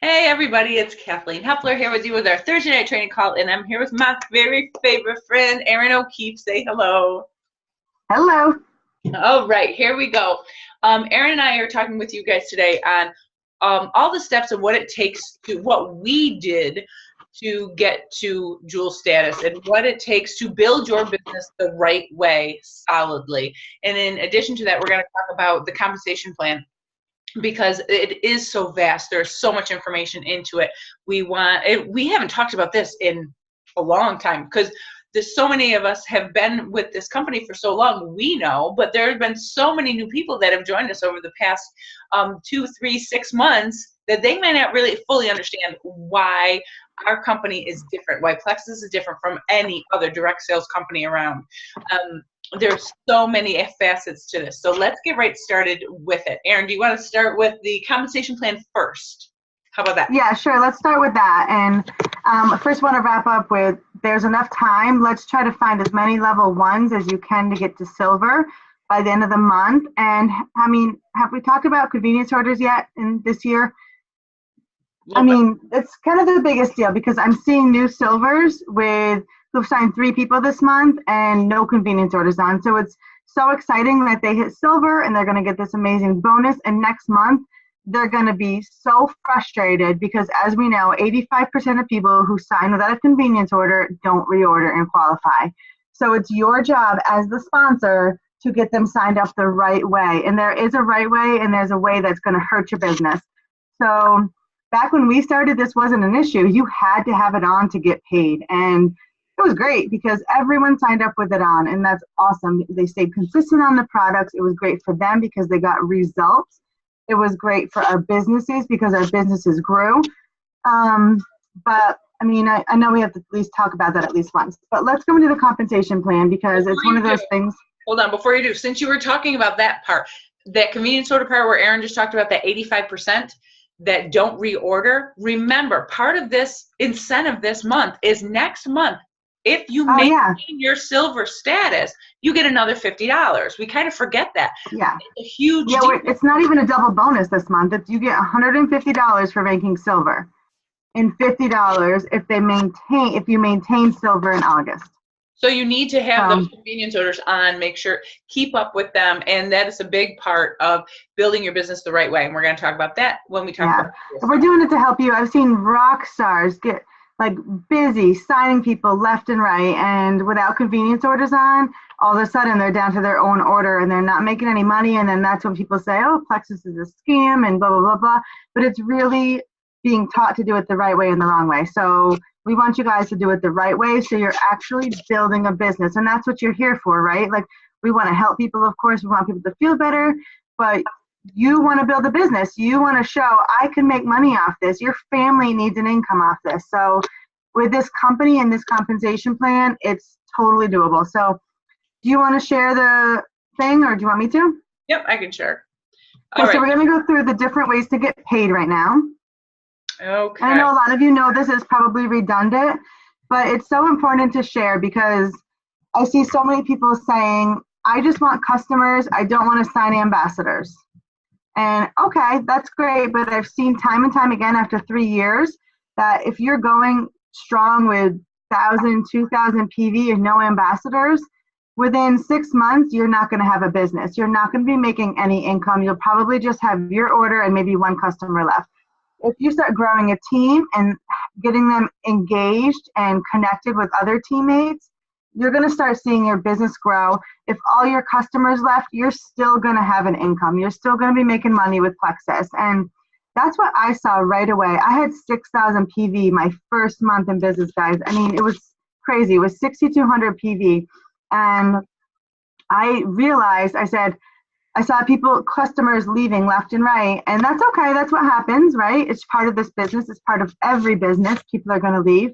Hey everybody, it's Kathleen Hepler here with you with our Thursday night training call, and I'm here with my very favorite friend, Erin O'Keefe. Say hello. Hello. All right, here we go. Erin and I are talking with you guys today on all the steps of what it takes to what we did to get to Jewel status and what it takes to build your business the right way, solidly. And in addition to that, we're going to talk about the compensation plan, because it is so vast. There's so much information into it. We haven't talked about this in a long time, because there's so many of us have been with this company for so long, we know, but there have been so many new people that have joined us over the past 2, 3, 6 months that they may not really fully understand why our company is different, why Plexus is different from any other direct sales company around. There's so many facets to this. So let's get right started with it. Erin, do you want to start with the compensation plan first? How about that? Yeah, sure. Let's start with that. And first want to wrap up with there's enough time. Let's try to find as many level 1s as you can to get to silver by the end of the month. And I mean, have we talked about convenience orders yet in this year? I mean, it's kind of the biggest deal because I'm seeing new silvers who've signed 3 people this month and no convenience orders on. So it's so exciting that they hit silver and they're going to get this amazing bonus. And next month, they're going to be so frustrated because, as we know, 85% of people who sign without a convenience order don't reorder and qualify. So it's your job as the sponsor to get them signed up the right way. And there is a right way and there's a way that's going to hurt your business. So back when we started, this wasn't an issue. You had to have it on to get paid. And it was great because everyone signed up with it on, and that's awesome. They stayed consistent on the products. It was great for them because they got results. It was great for our businesses because our businesses grew. But I mean, I know we have to at least talk about that at least once. But let's go into the compensation plan because it's one of those things. Hold on, before you do, since you were talking about that part, that convenience order part where Erin just talked about that 85%, that don't reorder, remember, part of this incentive this month is next month. If you maintain your silver status, you get another $50. We kind of forget that. Yeah. It's a huge deal. It's not even a double bonus this month. You get $150 for making silver and $50 if you maintain silver in August. So you need to have those convenience orders on, keep up with them, and that is a big part of building your business the right way. And we're going to talk about that when we talk about this. We're doing it to help you. I've seen rock stars get busy signing people left and right, and without convenience orders on, all of a sudden they're down to their own order and they're not making any money. And then that's when people say, oh, Plexus is a scam and blah, blah, blah, blah. But it's really being taught to do it the right way and the wrong way. So we want you guys to do it the right way so you're actually building a business. And that's what you're here for, right? We want to help people, of course. We want people to feel better, but you want to build a business. You want to show I can make money off this. Your family needs an income off this. So with this company and this compensation plan, it's totally doable. So do you want to share the thing or do you want me to? Yep, I can share. All right. So we're going to go through the different ways to get paid right now. Okay. I know a lot of you know this is probably redundant, but it's so important to share because I see so many people saying, I just want customers. I don't want to sign ambassadors. And okay, that's great. But I've seen time and time again after 3 years that if you're going strong with 1,000, 2,000 PV and no ambassadors, within 6 months, you're not going to have a business. You're not going to be making any income. You'll probably just have your order and maybe 1 customer left. If you start growing a team and getting them engaged and connected with other teammates, you're going to start seeing your business grow. If all your customers left, you're still going to have an income. You're still going to be making money with Plexus. And that's what I saw right away. I had 6,000 PV my first month in business, guys. I mean, it was crazy. It was 6,200 PV. And I realized, I saw customers leaving left and right, and that's okay. That's what happens, right? It's part of this business. It's part of every business. People are going to leave.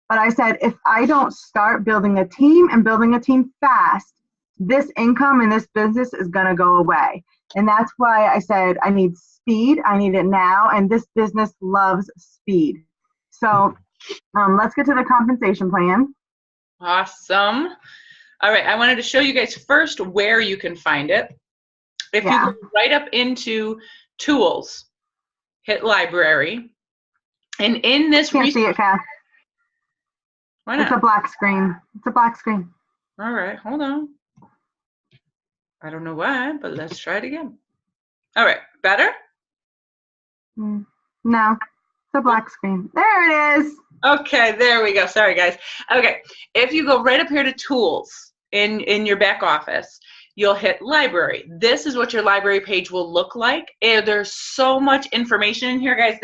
But I said, if I don't start building a team and building a team fast, this income in this business is going to go away. And that's why I said, I need speed. I need it now. And this business loves speed. So let's get to the compensation plan. Awesome. All right, I wanted to show you guys first where you can find it. If you go right up into tools, hit library. And in this Can't see it, Kath. Why not? It's a black screen. It's a black screen. All right, hold on. I don't know why, but let's try it again. All right, better? No, it's a black screen. There it is. Okay, there we go. Sorry, guys. Okay, if you go right up here to tools in your back office, you'll hit library. This is what your library page will look like. And there's so much information in here, guys.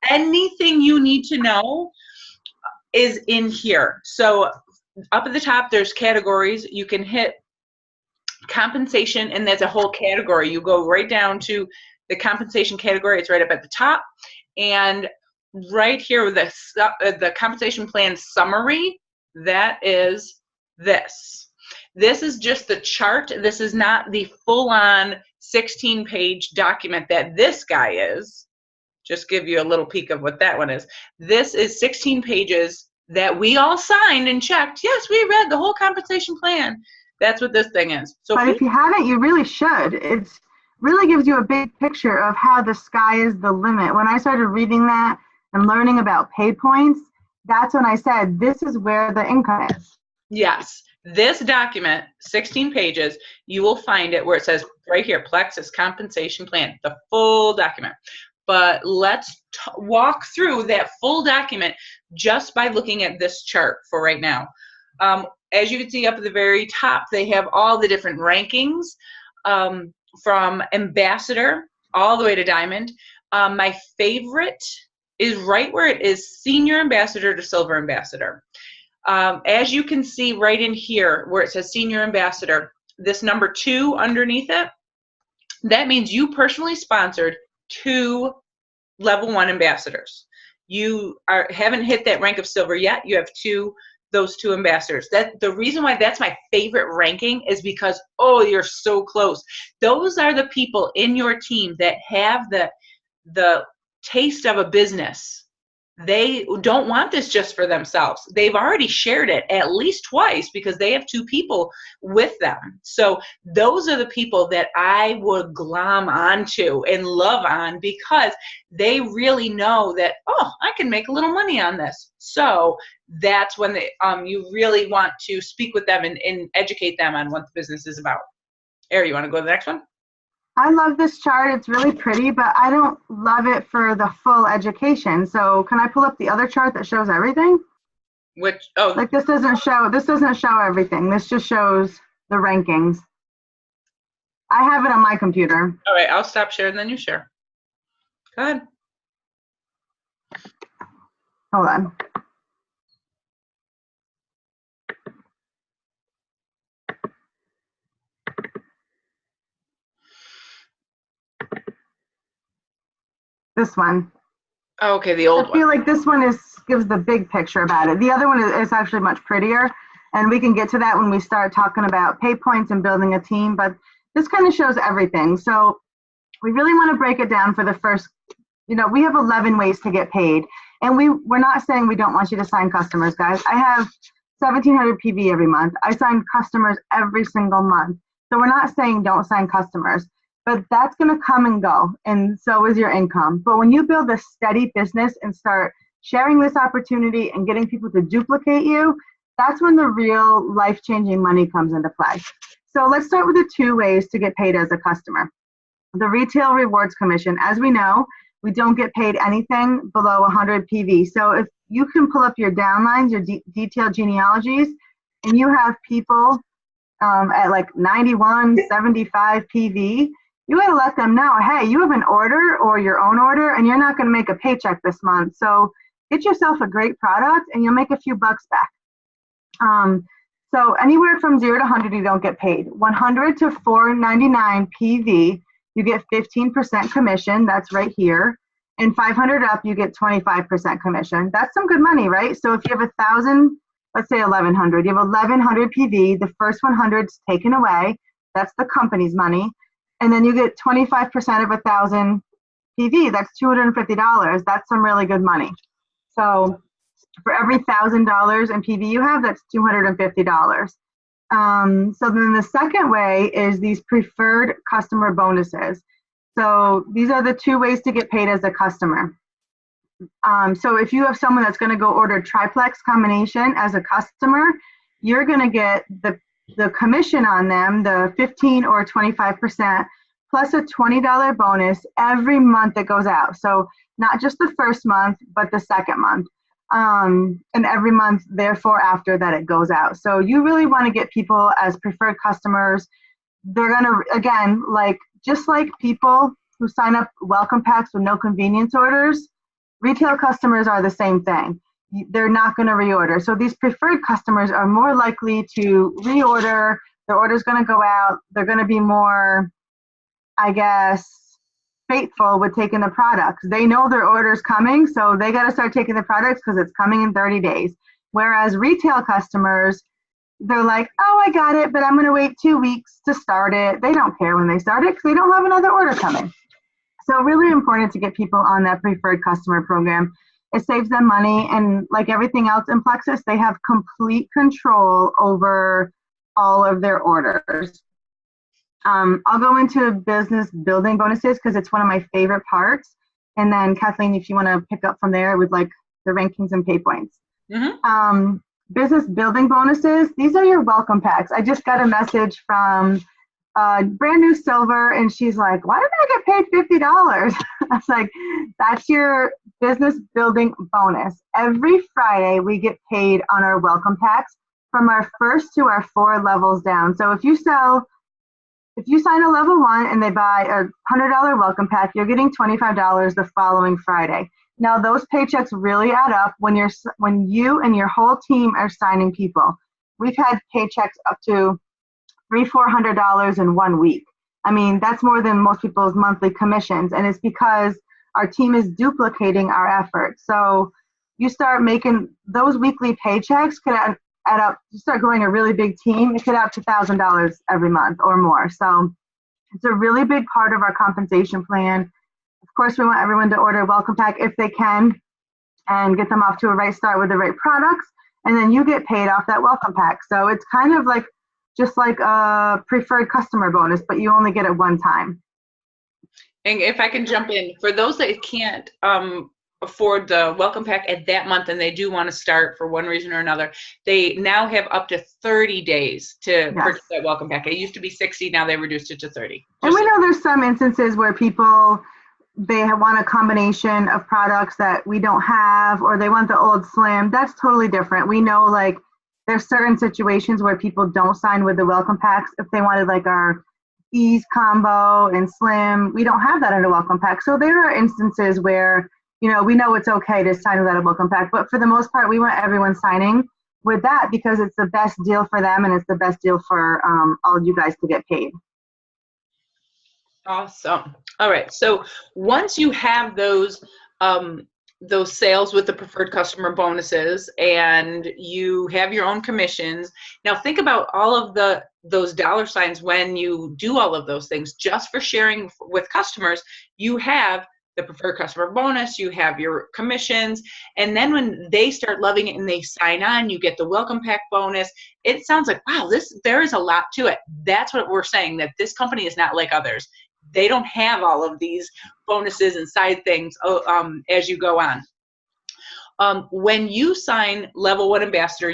Anything you need to know is in here. So up at the top, there's categories. You can hit compensation, and that's a whole category. You go right down to the compensation category. It's right up at the top. And right here, the compensation plan summary, that is this. This is just the chart. This is not the full-on 16-page document that this guy is. Just give you a little peek of what that one is. This is 16 pages that we all signed and checked. Yes, we read the whole compensation plan. That's what this thing is. So but if you haven't, you really should. It really gives you a big picture of how the sky is the limit. When I started reading that and learning about pay points, that's when I said, this is where the income is. Yes. This document, 16 pages, you will find it where it says right here, Plexus compensation plan, the full document. But let's walk through that full document just by looking at this chart for right now. As you can see up at the very top, they have all the different rankings from ambassador all the way to diamond. My favorite is right where it is senior ambassador to silver ambassador. As you can see right in here where it says senior ambassador, this number 2 underneath it, that means you personally sponsored 2 level 1 ambassadors. You haven't hit that rank of silver yet. You have those 2 ambassadors. The reason why that's my favorite ranking is because, oh, you're so close. Those are the people in your team that have the taste of a business. They don't want this just for themselves. They've already shared it at least twice because they have 2 people with them. So those are the people that I would glom onto and love on because they really know that, oh, I can make a little money on this. So that's when you really want to speak with them and educate them on what the business is about. Ari, you want to go to the next one? I love this chart. It's really pretty, but I don't love it for the full education. So can I pull up the other chart that shows everything? Like this doesn't show everything. This just shows the rankings. I have it on my computer. All right, I'll stop sharing, then you share. Go ahead. Hold on. This one. Oh, okay, the old one. I feel like this one gives the big picture about it. The other one is actually much prettier, and we can get to that when we start talking about pay points and building a team, but this kind of shows everything. So we really want to break it down for the first, we have 11 ways to get paid, and we're not saying we don't want you to sign customers, guys. I have 1,700 PV every month. I sign customers every single month. So we're not saying don't sign customers. But that's going to come and go, and so is your income. But when you build a steady business and start sharing this opportunity and getting people to duplicate you, that's when the real life-changing money comes into play. So let's start with the 2 ways to get paid as a customer. The retail rewards commission. As we know, we don't get paid anything below 100 PV. So if you can pull up your downlines, your detailed genealogies, and you have people at like 91, 75 PV, you got to let them know, hey, you have an order or your own order, and you're not going to make a paycheck this month. So get yourself a great product, and you'll make a few bucks back. So anywhere from 0 to 100, you don't get paid. 100 to 499 PV, you get 15% commission. That's right here. And 500 up, you get 25% commission. That's some good money, right? So if you have 1,000, let's say 1,100, you have 1,100 PV. The first 100 is taken away. That's the company's money. And then you get 25% of 1,000 PV. That's $250. That's some really good money. So for every $1,000 in PV you have, that's $250. So then the second way is these preferred customer bonuses. So these are the two ways to get paid as a customer. So if you have someone that's going to go order triplex combination as a customer, you're going to get the commission on them, the 15 or 25%, plus a $20 bonus every month that goes out. So not just the first month, but the second month. And every month, therefore, after that, it goes out. So you really want to get people as preferred customers. They're going to, again, just like people who sign up welcome packs with no convenience orders, retail customers are the same thing. They're not going to reorder. So these preferred customers are more likely to reorder. Their order's going to go out. They're going to be more, I guess, faithful with taking the products. They know their order's coming, so they got to start taking the products because it's coming in 30 days. Whereas retail customers, they're like, oh, I got it, but I'm going to wait 2 weeks to start it. They don't care when they start it because they don't have another order coming. So really important to get people on that preferred customer program. It saves them money, and like everything else in Plexus, they have complete control over all of their orders. I'll go into business building bonuses because it's one of my favorite parts. And then Kathleen, if you want to pick up from there with like the rankings and pay points. Mm-hmm. Business building bonuses, these are your welcome packs. I just got a message from brand new silver, and she's like, why did I get paid $50? I was like, that's your business building bonus. Every Friday we get paid on our welcome packs from our first to our 4 levels down. So if you sign a level 1 and they buy a $100 welcome pack, you're getting $25 the following Friday. Now those paychecks really add up when you and your whole team are signing people. We've had paychecks up to $300-400 in 1 week. I mean, that's more than most people's monthly commissions, and it's because our team is duplicating our efforts. So you start making those weekly paychecks could add up. You start growing a really big team, it could add up to $1,000 every month or more. So it's a really big part of our compensation plan. Of course, we want everyone to order a welcome pack if they can and get them off to a right start with the right products, and then you get paid off that welcome pack. So it's kind of like just like a preferred customer bonus, but you only get it one time. And if I can jump in, for those that can't afford the welcome pack at that month and they do want to start for one reason or another, they now have up to 30 days to purchase that welcome pack. It used to be 60, now they reduced it to 30. And we know there's some instances where people, they want a combination of products that we don't have, or they want the old Slim. That's totally different. We know like there's certain situations where people don't sign with the welcome packs. If they wanted like our Ease combo and Slim, we don't have that in a welcome pack. So there are instances where, you know, we know it's okay to sign without a welcome pack, but for the most part, we want everyone signing with that because it's the best deal for them and it's the best deal for all of you guys to get paid. Awesome. All right. So once you have those sales with the preferred customer bonuses and you have your own commissions, now think about all of those dollar signs when you do all of those things. Just for sharing with customers, you have the preferred customer bonus, you have your commissions, and then when they start loving it and they sign on, you get the welcome pack bonus. It sounds like, wow, there is a lot to it. That's what we're saying, that this company is not like others. They don't have all of these bonuses and side things as you go on. When you sign level 1 ambassador,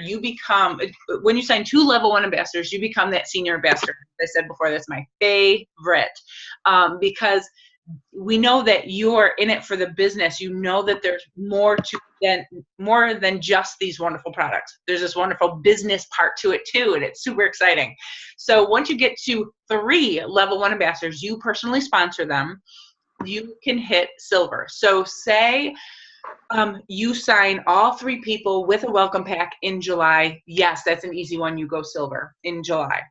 when you sign 2 level 1 ambassadors, you become that senior ambassador. As I said before, that's my favorite because we know that you're in it for the business. You know that there's more than just these wonderful products. There's this wonderful business part to it too, and it's super exciting. So once you get to 3 level 1 ambassadors, you personally sponsor them, you can hit silver. So say you sign all 3 people with a welcome pack in July. Yes, that's an easy one. You go silver in July.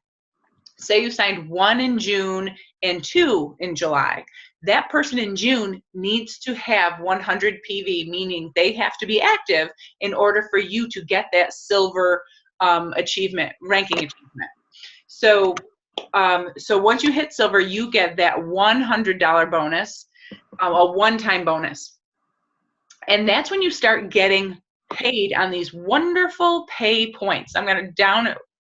Say you signed 1 in June and 2 in July. That person in June needs to have 100 PV, meaning they have to be active in order for you to get that silver ranking achievement. So once you hit silver, you get that $100 bonus, a one-time bonus. And that's when you start getting paid on these wonderful pay points. I'm going to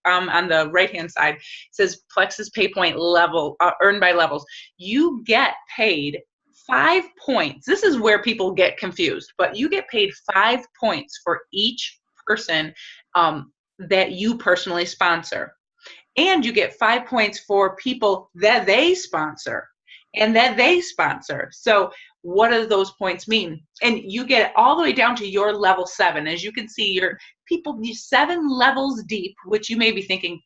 on the right-hand side, it says Plexus Pay Point level, earned by levels. You get paid 5 points. This is where people get confused, but you get paid 5 points for each person that you personally sponsor. And you get 5 points for people that they sponsor and that they sponsor. So what do those points mean? And you get all the way down to your level 7. As you can see, your people 7 levels deep, which you may be thinking,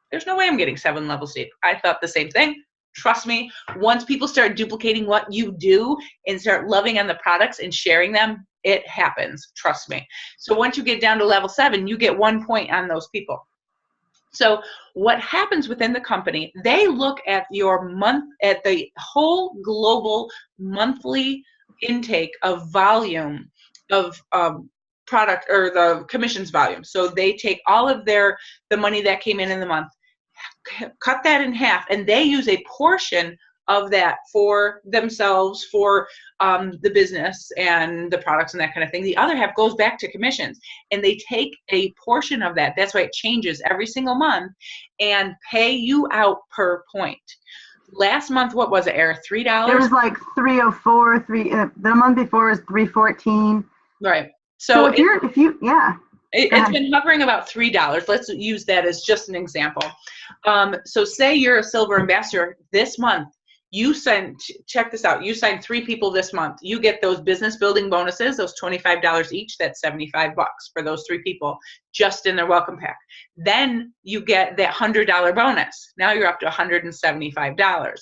there's no way I'm getting 7 levels deep. I thought the same thing. Trust me, once people start duplicating what you do and start loving on the products and sharing them, it happens. Trust me. So once you get down to level 7, you get 1 point on those people. So what happens within the company, they look at your at the whole global monthly intake of volume of product, or the commissions volume. So they take all of the money that came in the month, cut that in half, and they use a portion of that for themselves, for the business and the products and that kind of thing. The other half goes back to commissions, and they take a portion of that. That's why it changes every single month, and pay you out per point. Last month, what was it, Erin? $3? It was like $304. The month before was $314. Right. So if you it's been hovering about $3. Let's use that as just an example. So say you're a silver ambassador this month. Check this out. You signed 3 people this month. You get those business building bonuses, those $25 each. That's $75 for those 3 people just in their welcome pack. Then you get that $100 bonus. Now you're up to $175.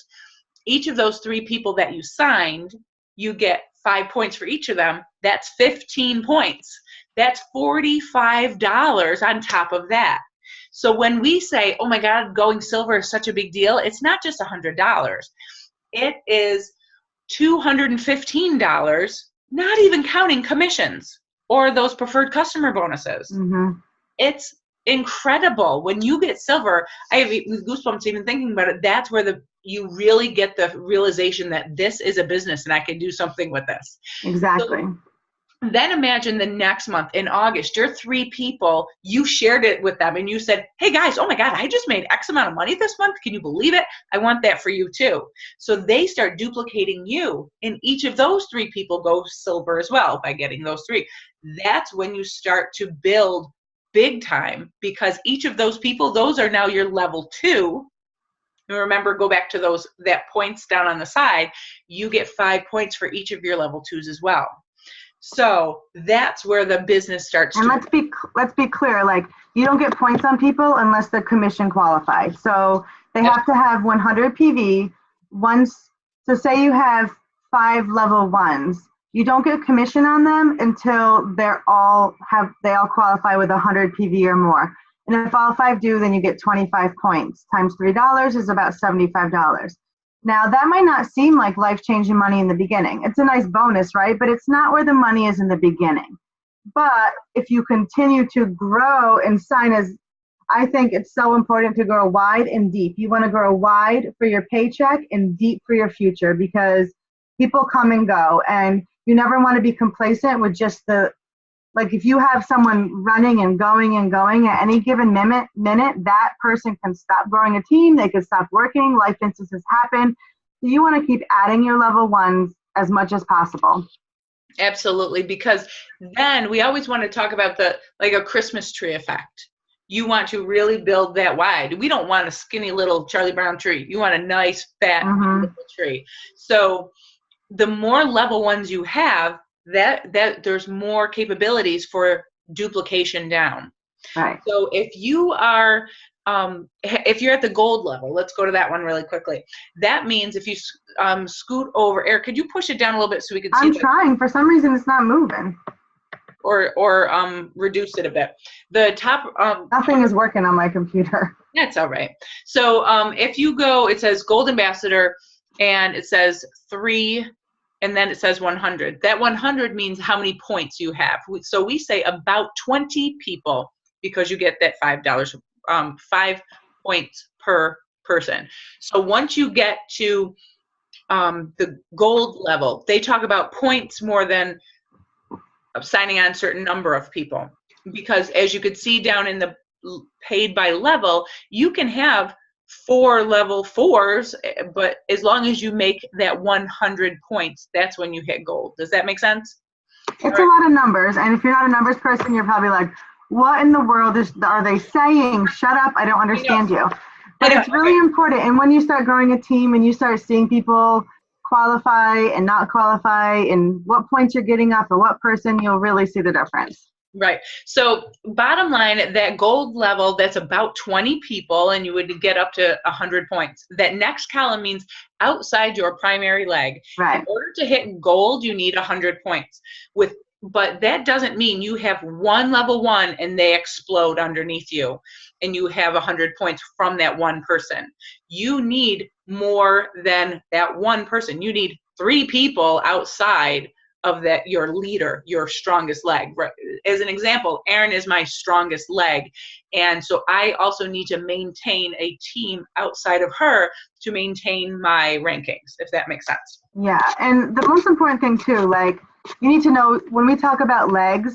Each of those 3 people that you signed, you get 5 points for each of them. That's 15 points. That's $45 on top of that. So when we say, oh my God, going silver is such a big deal, it's not just $100. It is $215, not even counting commissions or those preferred customer bonuses. Mm-hmm. It's incredible. When you get silver, I have goosebumps even thinking about it. That's where you really get the realization that this is a business and I can do something with this. Exactly. So, then imagine the next month in August, your 3 people, you shared it with them and you said, hey guys, oh my God, I just made X amount of money this month. Can you believe it? I want that for you too. So they start duplicating you, and each of those 3 people go silver as well by getting those 3. That's when you start to build big time, because each of those people, those are now your level 2. And remember, go back to that points down on the side. You get 5 points for each of your level 2s as well. So that's where the business starts. And let's be clear, like, you don't get points on people unless they're commission qualified. So they have to have 100 PV. So say you have 5 level 1s, you don't get commission on them until they all qualify with 100 PV or more. And if all 5 do, then you get 25 points. Times $3 is about $75. Now, that might not seem like life-changing money in the beginning. It's a nice bonus, right? But it's not where the money is in the beginning. But if you continue to grow and I think it's so important to grow wide and deep. You want to grow wide for your paycheck and deep for your future, because people come and go, and you never want to be complacent with just if you have someone running and going at any given minute, that person can stop growing a team. They can stop working. Life instances happen. So you want to keep adding your level 1s as much as possible. Absolutely, because then we always want to talk about a Christmas tree effect. You want to really build that wide. We don't want a skinny little Charlie Brown tree. You want a nice, fat little tree. So the more level 1s you have, that there's more capabilities for duplication down. Right. So if you are if you're at the gold level, let's go to that one really quickly. That means if you scoot over, Eric, could you push it down a little bit so we can see? I'm trying. For some reason, it's not moving. Or reduce it a bit. The top. Nothing is working on my computer. That's all right. So if you go, it says Gold Ambassador, and it says 3. And then it says 100. That 100 means how many points you have. So we say about 20 people, because you get that $5, 5 points per person. So once you get to the gold level, they talk about points more than signing on a certain number of people. Because as you could see down in the paid by level, you can have 4 level 4s, but as long as you make that 100 points, that's when you hit gold. Does that make sense? It's a lot of numbers, and if you're not a numbers person, you're probably like, what in the world are they saying? Shut up, I don't understand you. But it's really important, and when you start growing a team and you start seeing people qualify and not qualify and what points you're getting off of what person, you'll really see the difference. Right. So bottom line, that gold level, that's about 20 people, and you would get up to 100 points. That next column means outside your primary leg. Right. In order to hit gold, you need 100 points. But that doesn't mean you have one level 1 and they explode underneath you and you have 100 points from that one person. You need more than that one person. You need 3 people outside of that, your leader, your strongest leg. As an example, Erin is my strongest leg. And so I also need to maintain a team outside of her to maintain my rankings, if that makes sense. Yeah, and the most important thing too, like, you need to know when we talk about legs,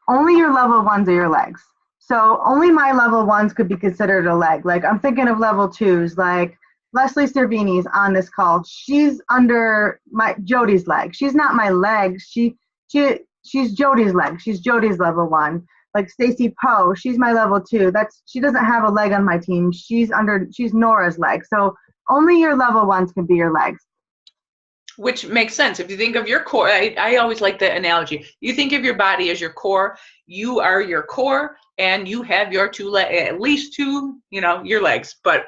only your level 1s are your legs. So only my level 1s could be considered a leg. Like, I'm thinking of level 2s, like Leslie Cervini's on this call. She's under Jody's leg. She's not my leg. She's Jody's leg. She's Jody's level 1. Like Stacy Poe, she's my level 2. She doesn't have a leg on my team. She's Nora's leg. So only your level 1s can be your legs. Which makes sense. If you think of your core, I always like the analogy. You think of your body as your core, you are your core, and you have your at least 2, your legs, but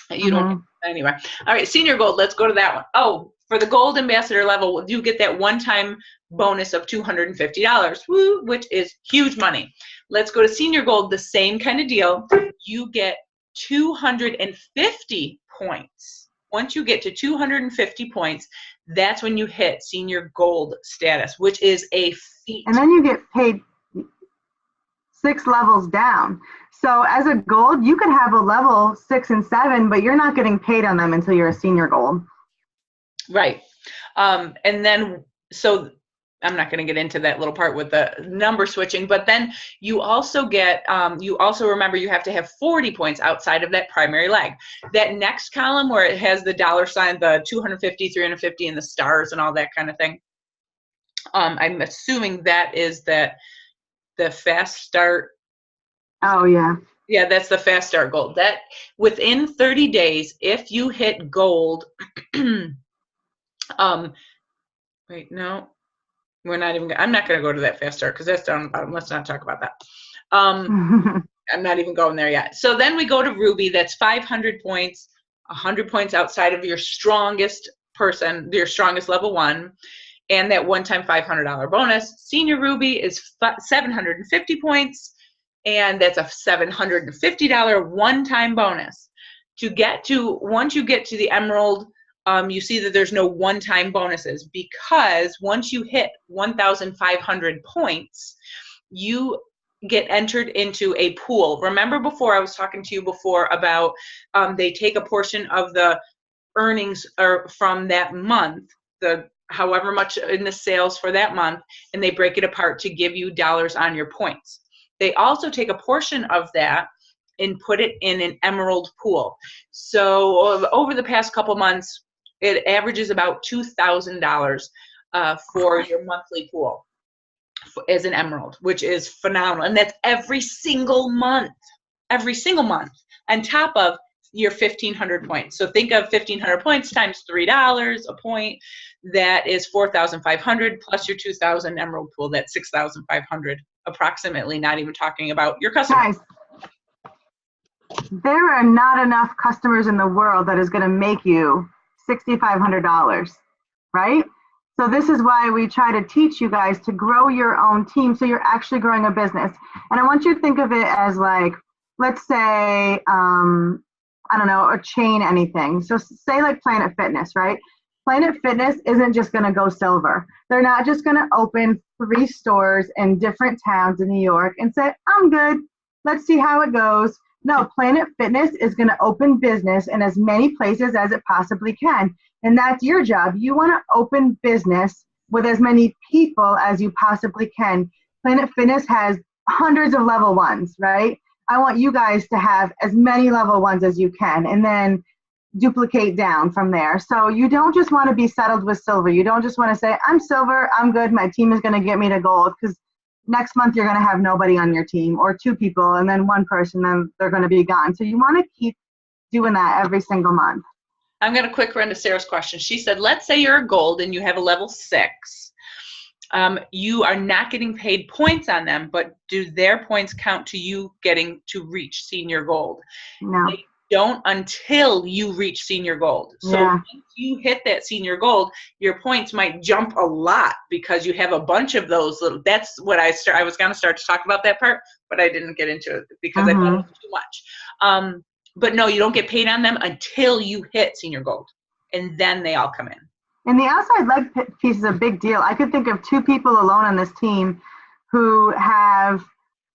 you don't, anyway. All right, senior gold, let's go to that one. Oh, for the gold ambassador level, you get that one-time bonus of $250, woo, which is huge money. Let's go to senior gold, the same kind of deal. You get 250 points. Once you get to 250 points, that's when you hit senior gold status, which is a feat. And then you get paid 6 levels down. So as a gold, you could have a level 6 and 7, but you're not getting paid on them until you're a senior gold. Right. And then, so I'm not going to get into that little part with the number switching, but then you also get, you also remember you have to have 40 points outside of that primary leg. That next column where it has the dollar sign, the 250, 350, and the stars and all that kind of thing. I'm assuming that is the fast start. Oh, yeah. Yeah, that's the fast start gold. That within 30 days, if you hit gold, wait, no. I'm not going to go to that fast start because that's down the bottom. Let's not talk about that. I'm not even going there yet. So then we go to ruby. That's 500 points, 100 points outside of your strongest person, your strongest level 1, and that one-time $500 bonus. Senior ruby is 750 points, and that's a $750 one-time bonus. Once you get to the emerald, you see that there's no one-time bonuses, because once you hit 1,500 points, you get entered into a pool. Remember before I was talking to you before about they take a portion of the earnings or from that month, the however much in the sales for that month, and they break it apart to give you dollars on your points. They also take a portion of that and put it in an emerald pool. So over the past couple months, it averages about $2,000 for your monthly pool as an emerald, which is phenomenal. And that's every single month, on top of your 1,500 points. So think of 1,500 points times $3 a point. That is 4,500 plus your 2,000 emerald pool. That's 6,500 approximately, not even talking about your customers. Nice. There are not enough customers in the world that is going to make you $6,500, right? So this is why we try to teach you guys to grow your own team so you're actually growing a business. And I want you to think of it as like, let's say, I don't know, a chain anything. So say like Planet Fitness, right? Planet Fitness isn't just going to go silver. They're not just going to open 3 stores in different towns in New York and say, I'm good, let's see how it goes. No, Planet Fitness is going to open business in as many places as it possibly can. And that's your job. You want to open business with as many people as you possibly can. Planet Fitness has hundreds of level 1s, right? I want you guys to have as many level ones as you can, and then duplicate down from there. So you don't just want to be settled with silver. You don't just want to say, I'm silver, I'm good, my team is going to get me to gold, because next month you're going to have nobody on your team, or 2 people and then 1 person, then they're going to be gone. So you want to keep doing that every single month. I'm going to quick run to Sarah's question. She said, let's say you're a gold and you have a level 6. You are not getting paid points on them, but do their points count to you getting to reach senior gold? No. They don't until you reach senior gold. So once you hit that senior gold, your points might jump a lot because you have a bunch of those little, that's what I was going to start to talk about that part, but I didn't get into it because I thought it was too much. But no, you don't get paid on them until you hit senior gold, and then they all come in. And the outside leg piece is a big deal. I could think of 2 people alone on this team who have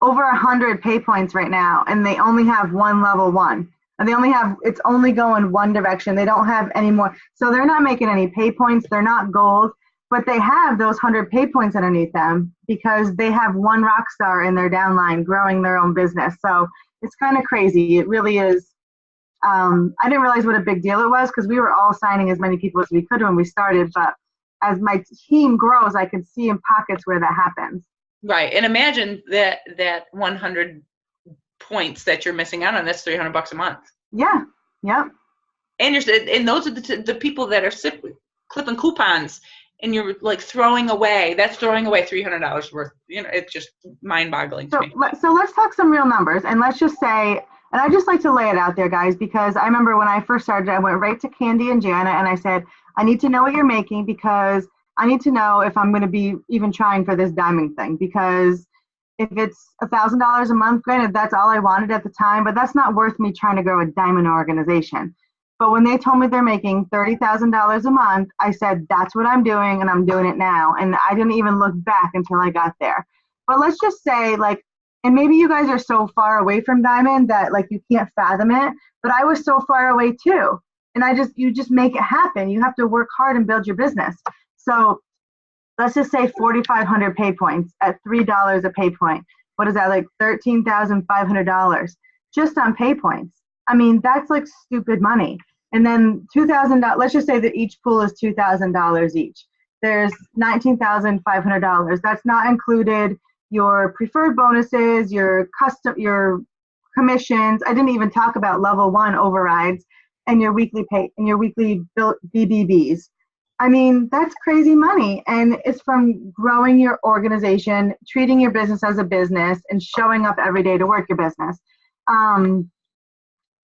over 100 pay points right now, and they only have 1 level 1. And they only have, it's only going one direction. They don't have any more. So they're not making any pay points. They're not gold, but they have those 100 pay points underneath them because they have 1 rock star in their downline growing their own business. So it's kind of crazy. It really is. I didn't realize what a big deal it was because we were all signing as many people as we could when we started. But as my team grows, I can see in pockets where that happens. Right. And imagine that 100 points that you're missing out on, that's $300 a month. Yeah. Yep. And those are the people that are clipping coupons, and you're like throwing away $300 worth. You know, it's just mind-boggling to me. So let's talk some real numbers, and let's just say, and I just like to lay it out there, guys, because I remember when I first started, I went right to Candy and Jana, and I said, I need to know what you're making because I need to know if I'm going to be even trying for this diamond thing, because if it's $1,000 a month, granted, that's all I wanted at the time, but that's not worth me trying to grow a diamond organization. But when they told me they're making $30,000 a month, I said, that's what I'm doing, and I'm doing it now. And I didn't even look back until I got there. But let's just say, like, and maybe you guys are so far away from diamond that, like, you can't fathom it, but I was so far away too. And you just make it happen. You have to work hard and build your business. So let's just say 4,500 pay points at $3 a pay point. What is that, like $13,500 just on pay points? I mean, that's like stupid money. And then $2,000, let's just say that each pool is $2,000 each. There's $19,500. That's not included your preferred bonuses, your commissions. I didn't even talk about level 1 overrides and your weekly pay and your weekly BBBs. I mean, that's crazy money. And it's from growing your organization, treating your business as a business, and showing up every day to work your business.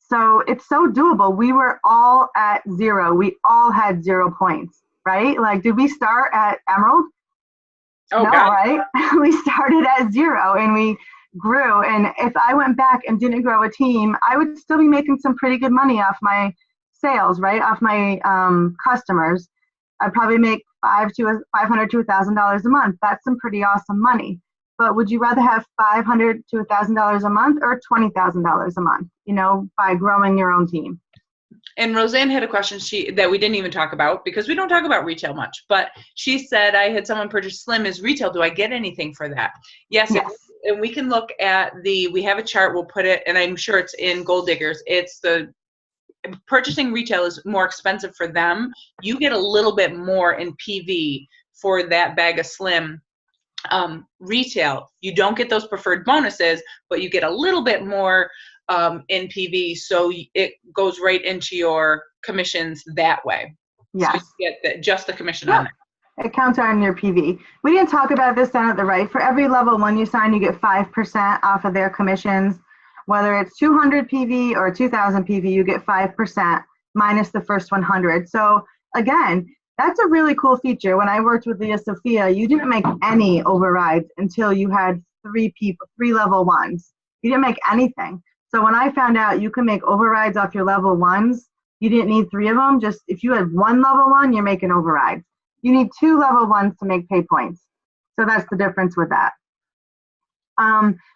So it's so doable. We were all at 0. We all had 0 points, right? Like, did we start at Emerald? Oh, no, God. Right? We started at 0 and we grew. And if I went back and didn't grow a team, I would still be making some pretty good money off my sales, right? Off my customers. I'd probably make $500 to $1,000 a month. That's some pretty awesome money. But would you rather have $500 to $1,000 a month or $20,000 a month, you know, by growing your own team? And Roseanne had a question that we didn't even talk about because we don't talk about retail much. But she said, I had someone purchase Slim as retail. Do I get anything for that? Yes. And we can look at we have a chart. We'll put it, and I'm sure it's in Gold Diggers. It's the purchasing retail is more expensive for them. You get a little bit more in PV for that bag of Slim. Retail, you don't get those preferred bonuses, but you get a little bit more in PV, so it goes right into your commissions that way. Yes. So you get just the commission on it. It counts on your PV. We didn't talk about this down at the right. For every level 1 you sign, you get 5% off of their commissions. Whether it's 200 PV or 2,000 PV, you get 5% minus the first 100. So again, that's a really cool feature. When I worked with Leah Sophia, you didn't make any overrides until you had 3 level 1s. You didn't make anything. So when I found out you can make overrides off your level 1s, you didn't need 3 of them. Just if you had 1 level 1, you're making overrides. You need 2 level 1s to make pay points. So that's the difference with that.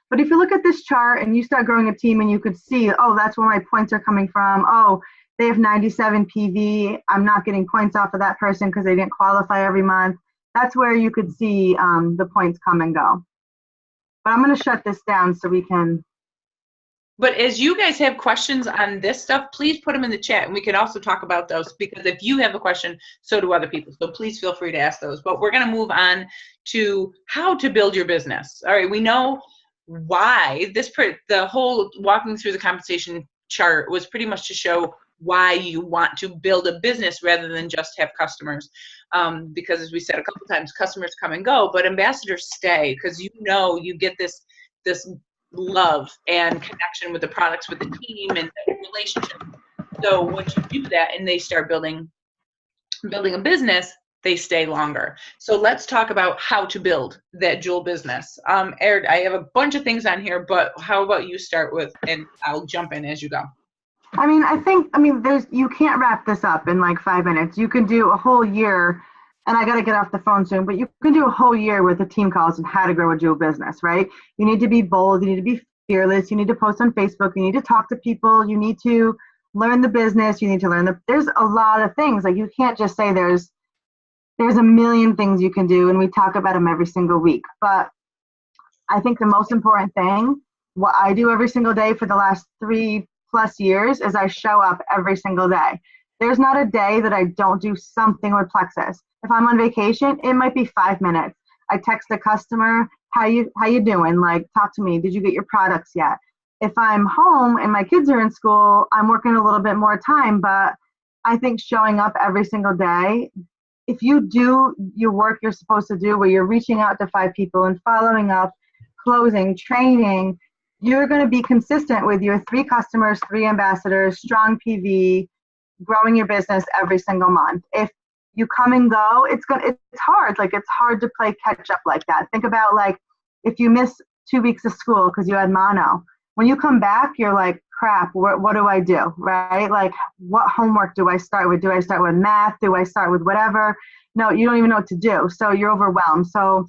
But if you look at this chart and you start growing a team and you could see, oh, that's where my points are coming from. Oh, they have 97 PV. I'm not getting points off of that person because they didn't qualify every month. That's where you could see the points come and go. But I'm going to shut this down so we can But as you guys have questions on this stuff, please put them in the chat, and we can also talk about those, because if you have a question, so do other people. So please feel free to ask those. But we're going to move on to how to build your business. All right, we know why the whole walking through the compensation chart was pretty much to show why you want to build a business rather than just have customers. Because as we said a couple times, customers come and go, but ambassadors stay, because you get this love and connection with the products, with the team, and the relationship. So once you do that and they start building a business, they stay longer. So let's talk about how to build that jewel business. Eric, I have a bunch of things on here, but how about you start with, and I'll jump in as you go. You can't wrap this up in like 5 minutes. You can do a whole year, and I got to get off the phone soon, but you can do a whole year with the team calls on how to grow a jewel business, right? You need to be bold. You need to be fearless. You need to post on Facebook. You need to talk to people. You need to learn the business. You need to learn there's a lot of things. Like, you can't just say there's a million things you can do, and we talk about them every single week. But I think the most important thing, what I do every single day for the last 3+ years, is I show up every single day. There's not a day that I don't do something with Plexus. If I'm on vacation, it might be 5 minutes. I text the customer, how you doing? Like, talk to me. Did you get your products yet? If I'm home and my kids are in school, I'm working a little bit more time. But I think showing up every single day, if you do your work you're supposed to do, where you're reaching out to 5 people and following up, closing, training, you're going to be consistent with your 3 customers, 3 ambassadors, strong PV, growing your business every single month. If you come and go, it's hard. Like, it's hard to play catch up like that. Think about, like, if you miss 2 weeks of school because you had mono, when you come back, you're like, crap, what do I do, right? Like, what homework do I start with? Do I start with math? Do I start with whatever? No, you don't even know what to do. So you're overwhelmed. So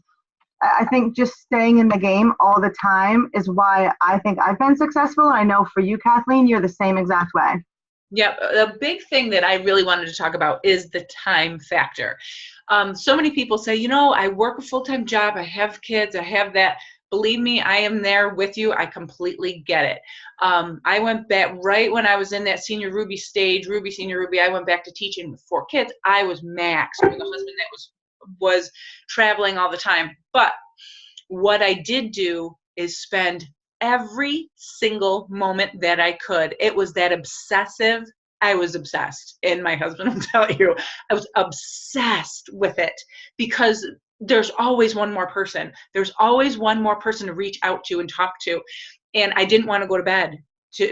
I think just staying in the game all the time is why I think I've been successful. I know for you, Kathleen, you're the same exact way. Yep. The big thing that I really wanted to talk about is the time factor. So many people say, I work a full-time job. I have kids. I have that. Believe me, I am there with you. I completely get it. I went back right when I was in that Senior Ruby stage, Senior Ruby, I went back to teaching with 4 kids. I was maxed with a husband that was traveling all the time. But what I did do is spend every single moment that I could. It was that obsessive. I was obsessed. And my husband will tell you, I was obsessed with it, because there's always one more person. There's always one more person to reach out to and talk to. And I didn't want to go to bed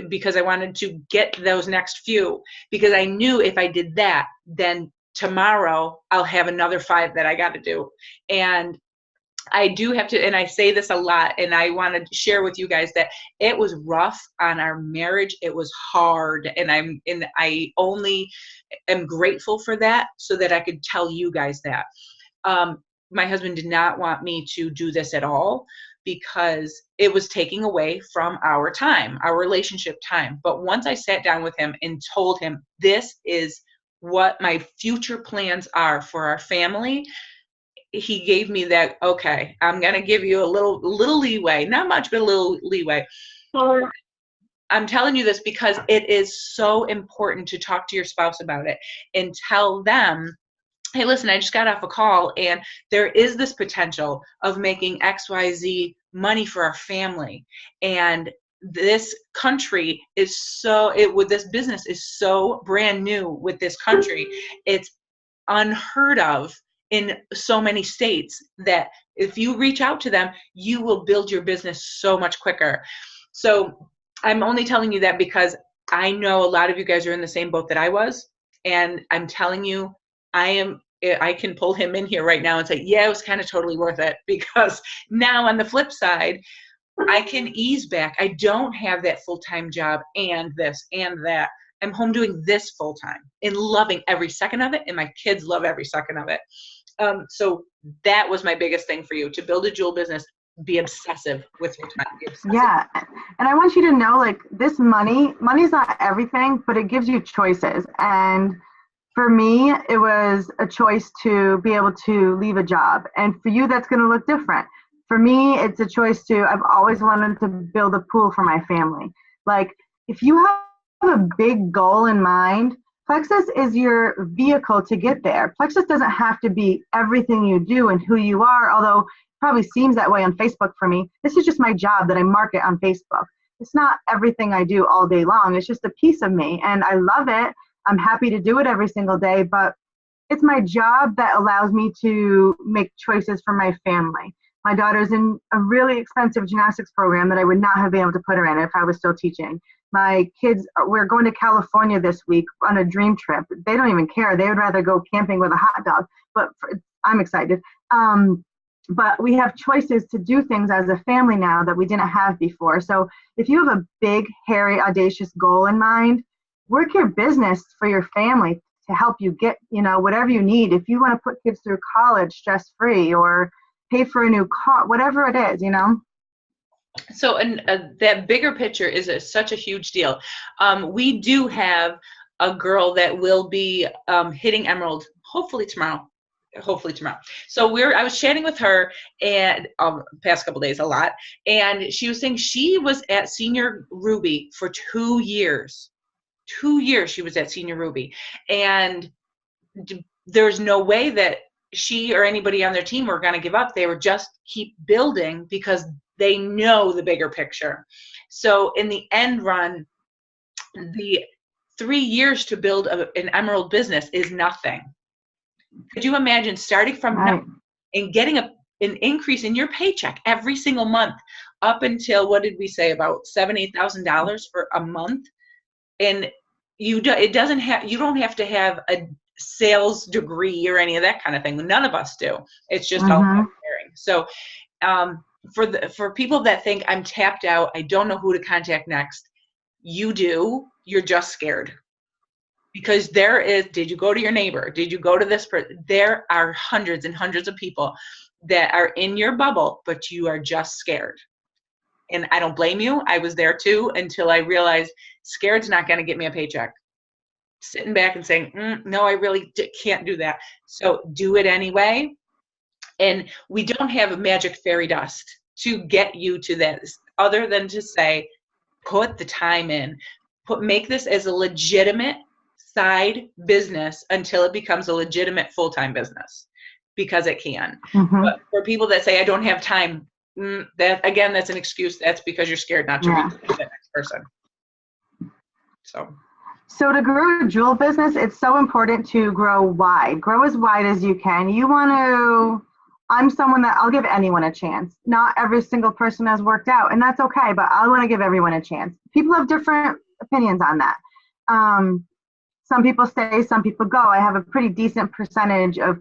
because I wanted to get those next few, because I knew if I did that, then tomorrow I'll have another 5 that I got to do. And I do have to, and I say this a lot, and I want to share with you guys that it was rough on our marriage. It was hard, and I only am grateful for that, so that I could tell you guys that. My husband did not want me to do this at all, because it was taking away from our time, our relationship time. But once I sat down with him and told him, this is what my future plans are for our family, he gave me that, okay, I'm going to give you a little leeway, not much, but a little leeway. I'm telling you this because it is so important to talk to your spouse about it and tell them, hey, listen, I just got off a call, and there is this potential of making XYZ money for our family. And this country is this business is so brand new with this country. It's unheard of in so many states that if you reach out to them, you will build your business so much quicker. So I'm only telling you that because I know a lot of you guys are in the same boat that I was. And I'm telling you, I can pull him in here right now and say, yeah, it was kind of totally worth it, because now on the flip side, I can ease back. I don't have that full-time job and this and that. I'm home doing this full-time and loving every second of it, and my kids love every second of it. So that was my biggest thing for you, to build a jewel business. Be obsessive with your time. Yeah. And I want you to know, like, this money's not everything, but it gives you choices. And for me, it was a choice to be able to leave a job. And for you, that's going to look different. For me, it's a choice I've always wanted to build a pool for my family. Like, if you have a big goal in mind, Plexus is your vehicle to get there. Plexus doesn't have to be everything you do and who you are, although it probably seems that way on Facebook for me. This is just my job that I market on Facebook. It's not everything I do all day long. It's just a piece of me, and I love it. I'm happy to do it every single day, but it's my job that allows me to make choices for my family. My daughter's in a really expensive gymnastics program that I would not have been able to put her in if I was still teaching. My kids, we're going to California this week on a dream trip. They don't even care. They would rather go camping with a hot dog, but I'm excited. But we have choices to do things as a family now that we didn't have before. So if you have a big, hairy, audacious goal in mind, work your business for your family to help you get, whatever you need. If you want to put kids through college stress-free or pay for a new car, whatever it is, So that bigger picture is such a huge deal. We do have a girl that will be hitting Emerald hopefully tomorrow. So I was chatting with her and past couple days a lot, and she was saying she was at Senior Ruby for 2 years. 2 years she was at Senior Ruby, and there's no way that she or anybody on their team were going to give up. They were just keep building because they know the bigger picture. So in the end run, the 3 years to build an Emerald business is nothing. Could you imagine starting from nothing and getting an increase in your paycheck every single month up until, what did we say, about $7,000-8,000 for a month? And you don't have to have a sales degree or any of that kind of thing. None of us do. It's just all about caring. So for people that think I'm tapped out, I don't know who to contact next, you do. You're just scared. Because did you go to your neighbor? Did you go to this person? There are hundreds and hundreds of people that are in your bubble, but you are just scared. And I don't blame you. I was there too until I realized scared's not going to get me a paycheck. Sitting back and saying, no, I really can't do that. So do it anyway. And we don't have a magic fairy dust to get you to this, other than to say, put the time in. Make this as a legitimate side business until it becomes a legitimate full-time business, because it can. But for people that say, I don't have time, that's an excuse. That's because you're scared not to reach the next person. So to grow a jewel business, it's so important to grow wide. Grow as wide as you can. I'm someone that I'll give anyone a chance. Not every single person has worked out, and that's okay, but I want to give everyone a chance. People have different opinions on that. Some people stay, some people go. I have a pretty decent percentage of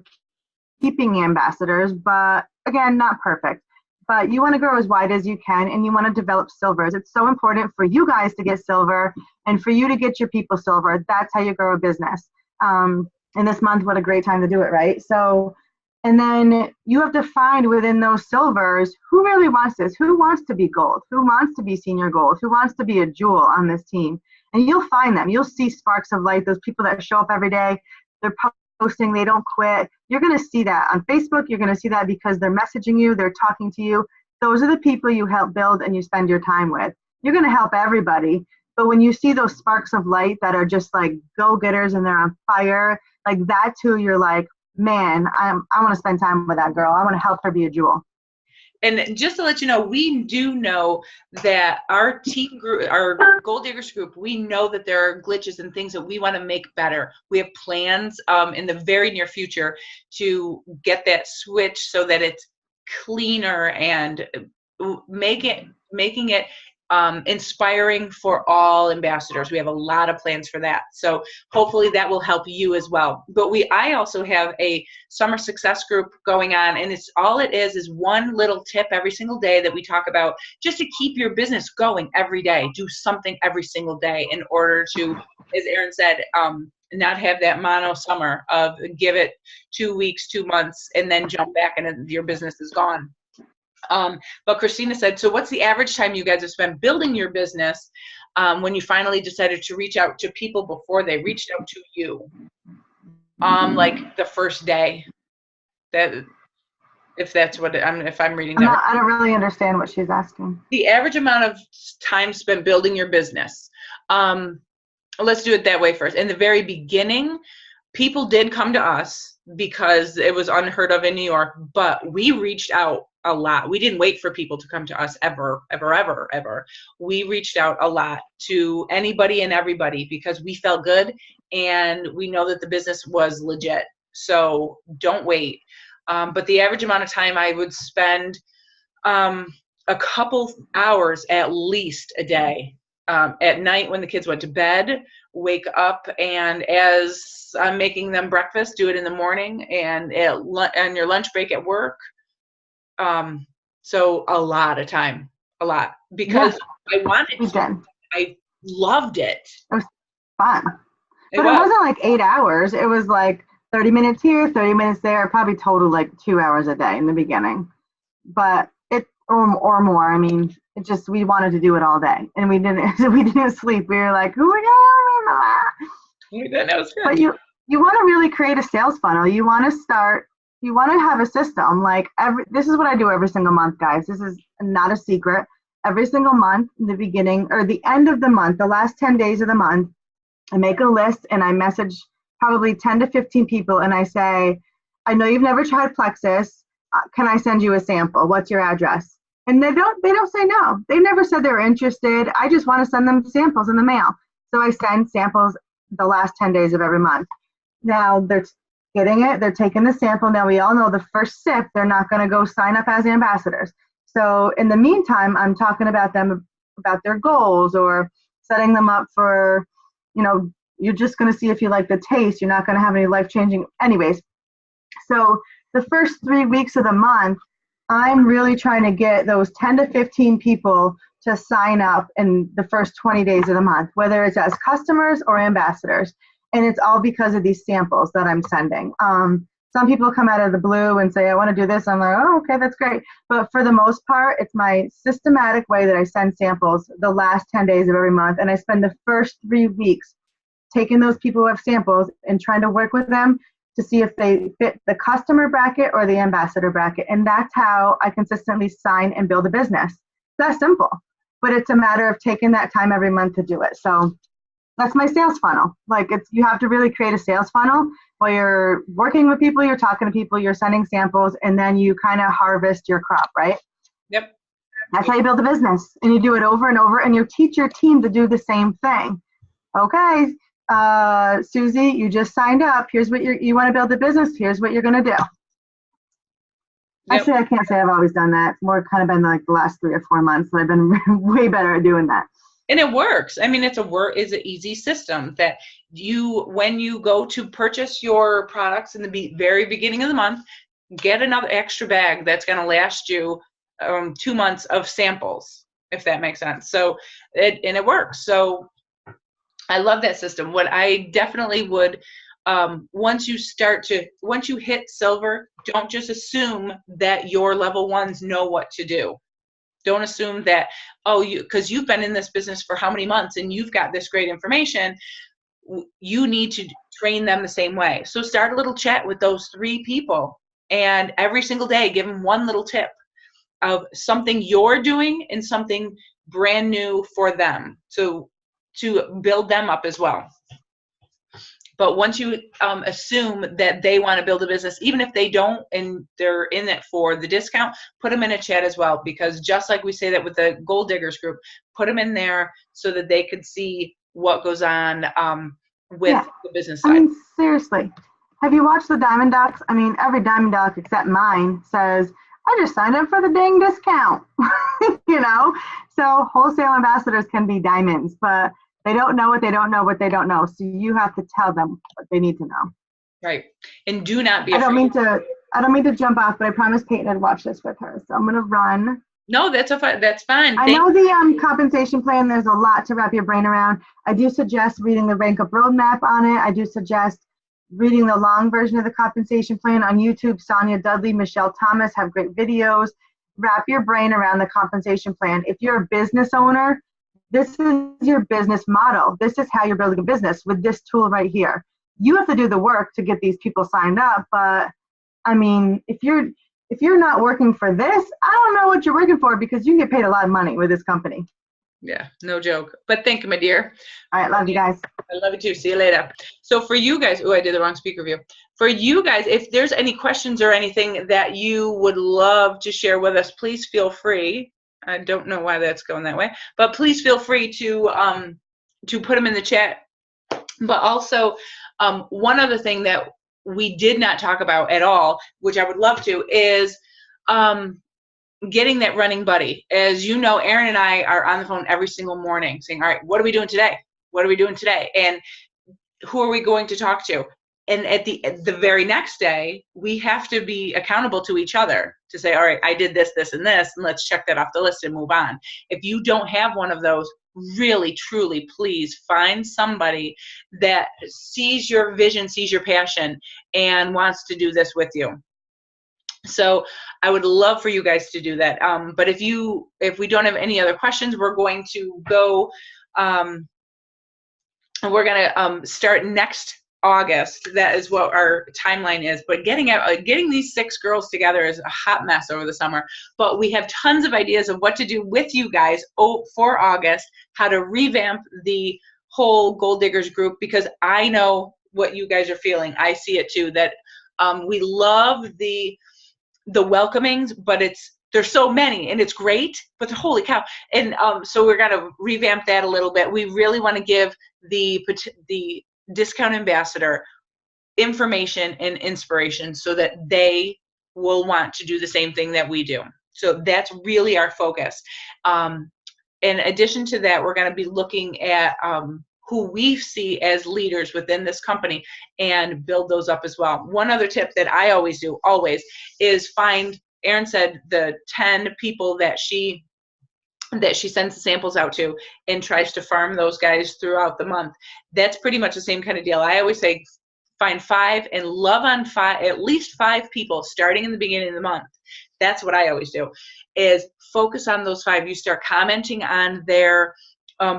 keeping ambassadors, but again, not perfect. But you want to grow as wide as you can, and you want to develop silvers. It's so important for you guys to get silver and for you to get your people silver. That's how you grow a business. And this month, what a great time to do it, right? So, and then you have to find within those silvers, who really wants this? Who wants to be gold? Who wants to be senior gold? Who wants to be a jewel on this team? And you'll find them. You'll see sparks of light, those people that show up every day. They're posting, they don't quit. You're going to see that on Facebook. You're going to see that because they're messaging you, they're talking to you. Those are the people you help build and you spend your time with. You're going to help everybody. But when you see those sparks of light that are just like go-getters and they're on fire, like that's who you're like, man, I want to spend time with that girl. I want to help her be a jewel. And just to let you know, we do know that our team group, our Gold Diggers group, we know that there are glitches and things that we want to make better. We have plans in the very near future to get that switch so that it's cleaner and making it inspiring for all ambassadors. We have a lot of plans for that. So hopefully that will help you as well. But I also have a summer success group going on, and it is one little tip every single day that we talk about just to keep your business going every day. Do something every single day in order to, as Erin said, not have that mono summer of give it 2 weeks, 2 months, and then jump back and your business is gone. But Christina said, so what's the average time you guys have spent building your business when you finally decided to reach out to people before they reached out to you? Like the first day. if that's what if I'm reading that right. I don't really understand what she's asking. The average amount of time spent building your business. Let's do it that way first. In the very beginning, people did come to us because it was unheard of in New York, but we reached out a lot. We didn't wait for people to come to us ever. We reached out a lot to anybody and everybody because we felt good and we know that the business was legit. So don't wait. But the average amount of time I would spend a couple hours at least a day. At night when the kids went to bed, wake up, and as I'm making them breakfast, do it in the morning, and on your lunch break at work. So a lot of time, because I wanted to. I loved it. It was fun. But it wasn't like 8 hours. It was like 30 minutes here, 30 minutes there, probably total like 2 hours a day in the beginning. But or more. I mean, it just, we wanted to do it all day, and we didn't sleep. We were like, oh my God. That was good. But you want to really create a sales funnel. You want to have a system. Like this is what I do every single month, guys. This is not a secret. Every single month, in the beginning or the end of the month, the last 10 days of the month, I make a list and I message probably 10 to 15 people, and I say, I know you've never tried Plexus. Can I send you a sample? What's your address? And they don't say no. They never said they were interested. I just want to send them samples in the mail. So I send samples the last 10 days of every month. Now they're getting it. They're taking the sample. Now we all know the first sip, they're not going to go sign up as ambassadors. So in the meantime, I'm talking about them, about their goals, or setting them up for, you're just going to see if you like the taste. You're not going to have any life-changing anyways. So the first 3 weeks of the month, I'm really trying to get those 10 to 15 people to sign up in the first 20 days of the month, whether it's as customers or ambassadors. And it's all because of these samples that I'm sending. Some people come out of the blue and say, I want to do this. I'm like, oh, okay, that's great. But for the most part, it's my systematic way that I send samples the last 10 days of every month. And I spend the first 3 weeks taking those people who have samples and trying to work with them to see if they fit the customer bracket or the ambassador bracket. And that's how I consistently sign and build a business. That's simple, but it's a matter of taking that time every month to do it. So that's my sales funnel. Like you have to really create a sales funnel while you're working with people, you're talking to people, you're sending samples, and then you kind of harvest your crop, right? Yep. That's how you build a business. And you do it over and over, and you teach your team to do the same thing. Okay, Susie, you just signed up. Here's what you want to build a business. Here's what you're going to do. Yep. Actually, I can't say I've always done that. It's more kind of been like the last 3 or 4 months that I've been way better at doing that. And it works. I mean, it's an easy system that when you go to purchase your products in the very beginning of the month, get another extra bag that's going to last you 2 months of samples, if that makes sense. So it works. So I love that system. What I definitely would, once you hit silver, don't just assume that your level ones know what to do. Don't assume that, because you've been in this business for how many months and you've got this great information, you need to train them the same way. So start a little chat with those 3 people, and every single day give them one little tip of something you're doing and something brand new for them to build them up as well. But once you assume that they want to build a business, even if they don't and they're in it for the discount, put them in a chat as well. Because just like we say that with the Gold Diggers group, put them in there so that they could see what goes on with the business side. I mean, seriously, have you watched the Diamond Docs? I mean, every Diamond Doc except mine says, I just signed up for the dang discount. So wholesale ambassadors can be diamonds, but they don't know what they don't know what they don't know. So you have to tell them what they need to know. Right. And do not be afraid. I don't mean to jump off, but I promised Peyton I'd watch this with her. So I'm going to run. No, that's fine. I know the compensation plan, there's a lot to wrap your brain around. I do suggest reading the Rank Up Roadmap on it. I do suggest reading the long version of the compensation plan on YouTube. Sonia Dudley, Michelle Thomas have great videos. Wrap your brain around the compensation plan. If you're a business owner, this is your business model. This is how you're building a business with this tool right here. You have to do the work to get these people signed up. But I mean, if you're if you're not working for this, I don't know what you're working for, because you can get paid a lot of money with this company. Yeah, no joke. But thank you, my dear. All right, love you guys. I love you too. See you later. So for you guys, oh, I did the wrong speaker view. For you guys, if there's any questions or anything that you would love to share with us, please feel free. I don't know why that's going that way, but please feel free to put them in the chat. But also, one other thing that we did not talk about at all, which I would love to, is getting that running buddy. As you know, Erin and I are on the phone every single morning saying, all right, what are we doing today? What are we doing today? And who are we going to talk to? And at the very next day, we have to be accountable to each other to say, all right, I did this, this, and this, and let's check that off the list and move on. If you don't have one of those, really, truly, please find somebody that sees your vision, sees your passion, and wants to do this with you. So I would love for you guys to do that. But if we don't have any other questions, we're going to go, we're going to start next August. That is what our timeline is. But getting these 6 girls together is a hot mess over the summer. But we have tons of ideas of what to do with you guys for August, how to revamp the whole Goal Diggers group, because I know what you guys are feeling. I see it too, that we love the welcomings, but there's so many, and it's great, but holy cow. And so we're going to revamp that a little bit. We really want to give the discount ambassador information and inspiration so that they will want to do the same thing that we do. So that's really our focus. In addition to that, we're going to be looking at who we see as leaders within this company and build those up as well. One other tip that I always do, is find, Erin said, the 10 people that she sends the samples out to and tries to farm those guys throughout the month. That's pretty much the same kind of deal. I always say find 5 and love on 5, at least 5 people starting in the beginning of the month. That's what I always do, is focus on those 5. You start commenting on their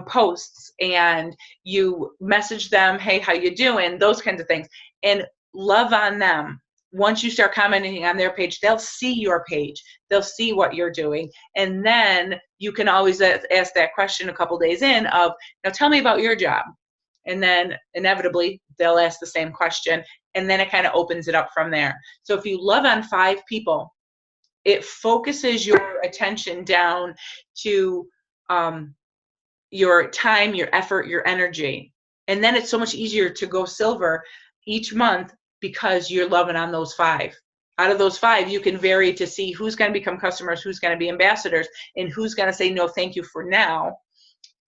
posts, and you message them, hey, how you doing? Those kinds of things, and love on them. Once you start commenting on their page, they'll see your page. They'll see what you're doing. And then you can always ask that question a couple days in of, now tell me about your job. And then inevitably they'll ask the same question. And then it kind of opens it up from there. So if you love on 5 people, it focuses your attention down to your time, your effort, your energy. And then it's so much easier to go silver each month, because you're loving on those 5. Out of those 5, you can vary to see who's going to become customers, who's going to be ambassadors, and who's going to say no thank you for now.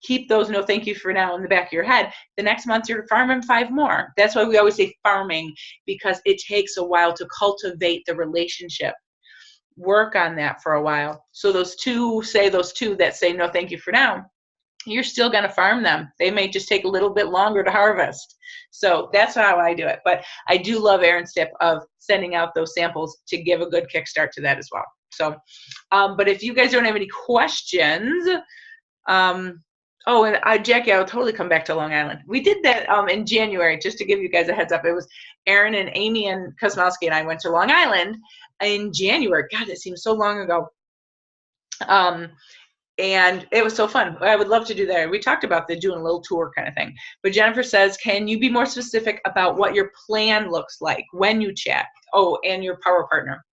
Keep those no thank you for now in the back of your head. The next month you're farming 5 more. That's why we always say farming, because it takes a while to cultivate the relationship. Work on that for a while. So those two that say no thank you for now, you're still going to farm them. They may just take a little bit longer to harvest. So that's how I do it. But I do love Erin's tip of sending out those samples to give a good kickstart to that as well. So, but if you guys don't have any questions, Jackie, I'll totally come back to Long Island. We did that in January, just to give you guys a heads up. It was Erin and Amy and Kosmowski and I went to Long Island in January. God, it seems so long ago. And it was so fun. I would love to do that. We talked about doing a little tour kind of thing. But Jennifer says, can you be more specific about what your plan looks like when you chat? Oh, and your power partner.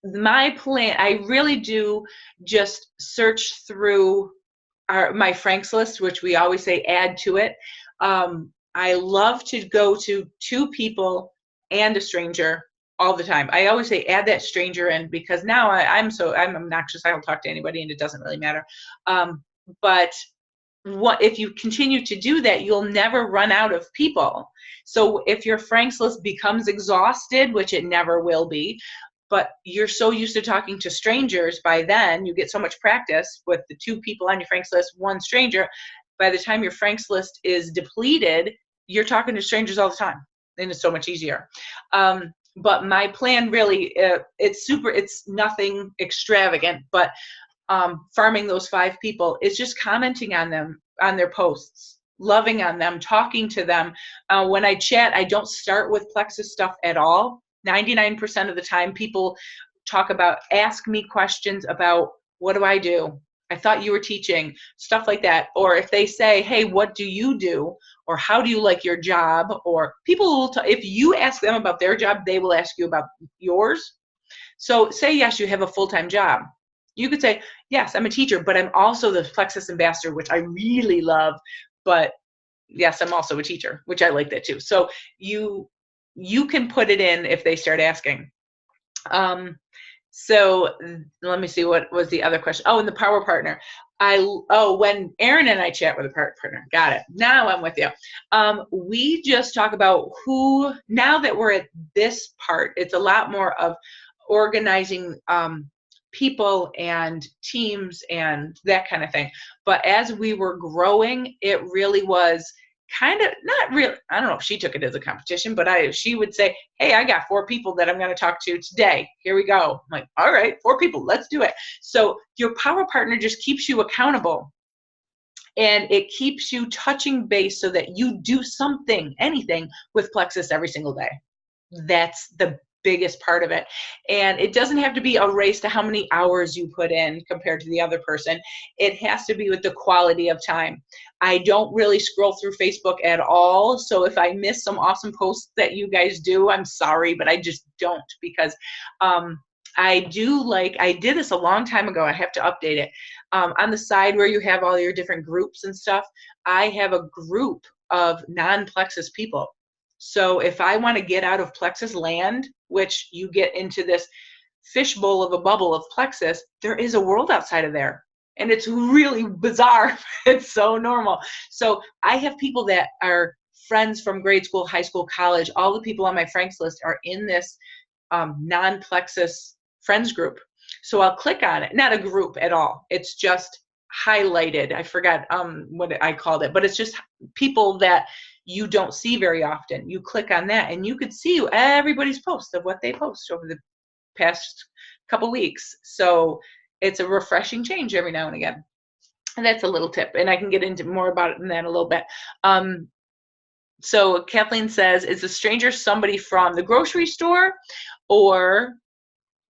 My plan, I really do just search through my Franks list, which we always say add to it. I love to go to 2 people and a stranger all the time. I always say add that stranger in, because now I'm obnoxious. I don't talk to anybody and it doesn't really matter. But if you continue to do that, you'll never run out of people. So if your Franks list becomes exhausted, which it never will be, but you're so used to talking to strangers, by then you get so much practice with the 2 people on your Franks list, 1 stranger. By the time your Franks list is depleted, you're talking to strangers all the time, and it's so much easier. But my plan really, it's nothing extravagant, but farming those 5 people is just commenting on them, on their posts, loving on them, talking to them. When I chat, I don't start with Plexus stuff at all. 99% of the time, people ask me questions about, what do I do? I thought you were teaching, stuff like that. Or if they say, hey, what do you do? Or how do you like your job? Or people will, if you ask them about their job, they will ask you about yours. So say, yes, you have a full-time job. You could say, yes, I'm a teacher, but I'm also the Plexus ambassador, which I really love. But yes, I'm also a teacher, which I like that too. So you can put it in if they start asking. So let me see, what was the other question? Oh, and the power partner. When Erin and I chat with a power partner, got it. Now I'm with you. We just talk about who, now that we're at this part, it's a lot more of organizing people and teams and that kind of thing. But as we were growing, it really was kind of not real. I don't know if she took it as a competition, but she would say, hey, I got 4 people that I'm going to talk to today. Here we go. I'm like, all right, 4 people, let's do it. So your power partner just keeps you accountable, and it keeps you touching base so that you do something, anything with Plexus every single day. That's the biggest part of it. And it doesn't have to be a race to how many hours you put in compared to the other person. It has to be with the quality of time. I don't really scroll through Facebook at all. So if I miss some awesome posts that you guys do, I'm sorry, but I just don't, because I did this a long time ago. I have to update it. On the side where you have all your different groups and stuff, I have a group of non-Plexus people. So if I want to get out of Plexus land, which you get into this fishbowl of a bubble of Plexus, there is a world outside of there. And it's really bizarre. It's so normal. So I have people that are friends from grade school, high school, college. All the people on my Franks list are in this non-Plexus friends group. So I'll click on it. Not a group at all. It's just highlighted. I forgot what I called it, but it's just people that you don't see very often. You click on that and you could see everybody's posts of what they post over the past couple weeks. So it's a refreshing change every now and again. And that's a little tip, and I can get into more about it in that a little bit. So Kathleen says, is a stranger somebody from the grocery store or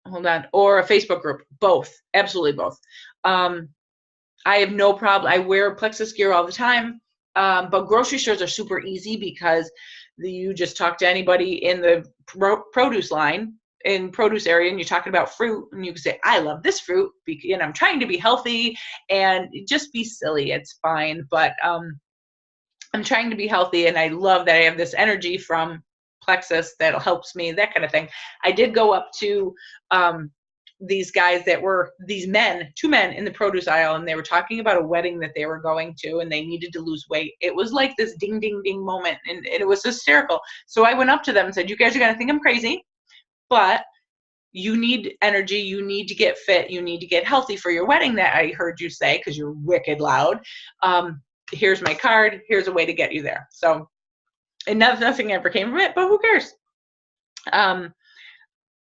a Facebook group? Both, absolutely both. I have no problem. I wear Plexus gear all the time. But grocery stores are super easy because you just talk to anybody in the produce line, in produce area, and you're talking about fruit, and you can say, I love this fruit, and I'm trying to be healthy, and just be silly. It's fine. But I'm trying to be healthy, and I love that I have this energy from Plexus that helps me, that kind of thing. I did go up to these guys that were these men, 2 men in the produce aisle, and they were talking about a wedding that they were going to, and they needed to lose weight. It was like this ding, ding, ding moment, and it was hysterical. So I went up to them and said, you guys are going to think I'm crazy, but you need energy, you need to get fit, you need to get healthy for your wedding that I heard you say, because you're wicked loud. Here's my card, here's a way to get you there. So, and nothing ever came from it, but who cares?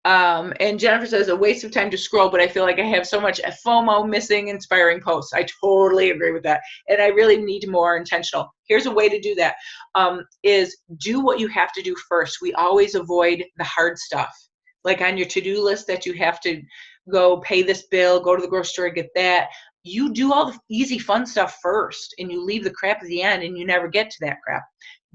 And Jennifer says, a waste of time to scroll, but I feel like I have so much FOMO, missing inspiring posts. I totally agree with that. And I really need more intentional. Here's a way to do that, is do what you have to do first. We always avoid the hard stuff. Like on your to-do list that you have to go pay this bill, go to the grocery store, get that. You do all the easy, fun stuff first, and you leave the crap at the end, and you never get to that crap.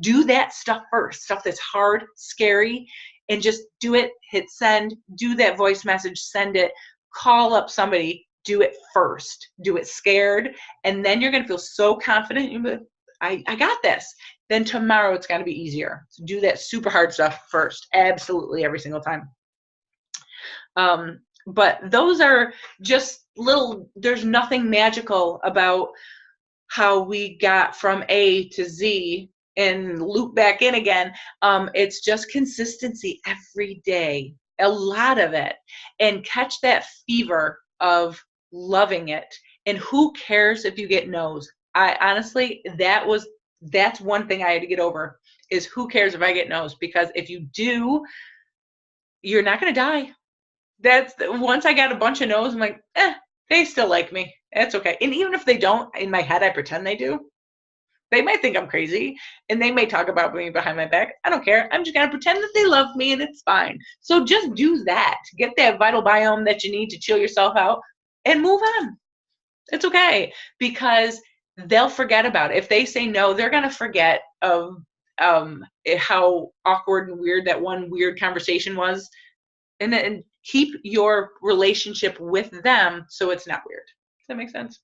Do that stuff first, stuff that's hard, scary, and just do it, hit send, do that voice message, send it, call up somebody, do it first, do it scared, and then you're going to feel so confident. You'll be like, I got this. Then tomorrow it's going to be easier. So do that super hard stuff first, absolutely every single time. But those are just little, there's nothing magical about how we got from A to Z and loop back in again. It's just consistency every day, a lot of it, and catch that fever of loving it. And who cares if you get no's? I honestly, that's one thing I had to get over, is who cares if I get no's? Because if you do, you're not going to die. Once I got a bunch of no's, I'm like, they still like me. That's okay. And even if they don't, in my head, I pretend they do. They might think I'm crazy, and they may talk about me behind my back. I don't care. I'm just going to pretend that they love me, and it's fine. So just do that. Get that vital biome that you need to chill yourself out and move on. It's okay, because they'll forget about it. If they say no, they're going to forget of how awkward and weird that one weird conversation was. And keep your relationship with them so it's not weird. Does that make sense?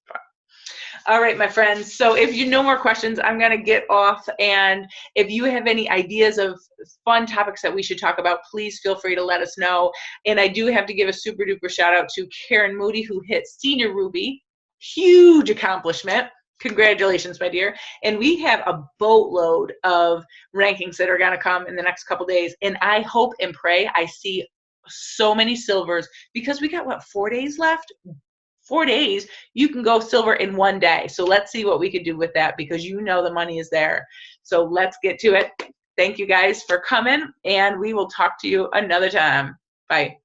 All right, my friends. So if you no more questions, I'm going to get off. And if you have any ideas of fun topics that we should talk about, please feel free to let us know. And I do have to give a super duper shout out to Karen Moody, who hit Senior Ruby. Huge accomplishment. Congratulations, my dear. And we have a boatload of rankings that are going to come in the next couple days. And I hope and pray I see so many silvers, because we got, what, 4 days left? 4 days, you can go silver in 1 day. So let's see what we can do with that, because you know the money is there. So let's get to it. Thank you guys for coming, and we will talk to you another time. Bye.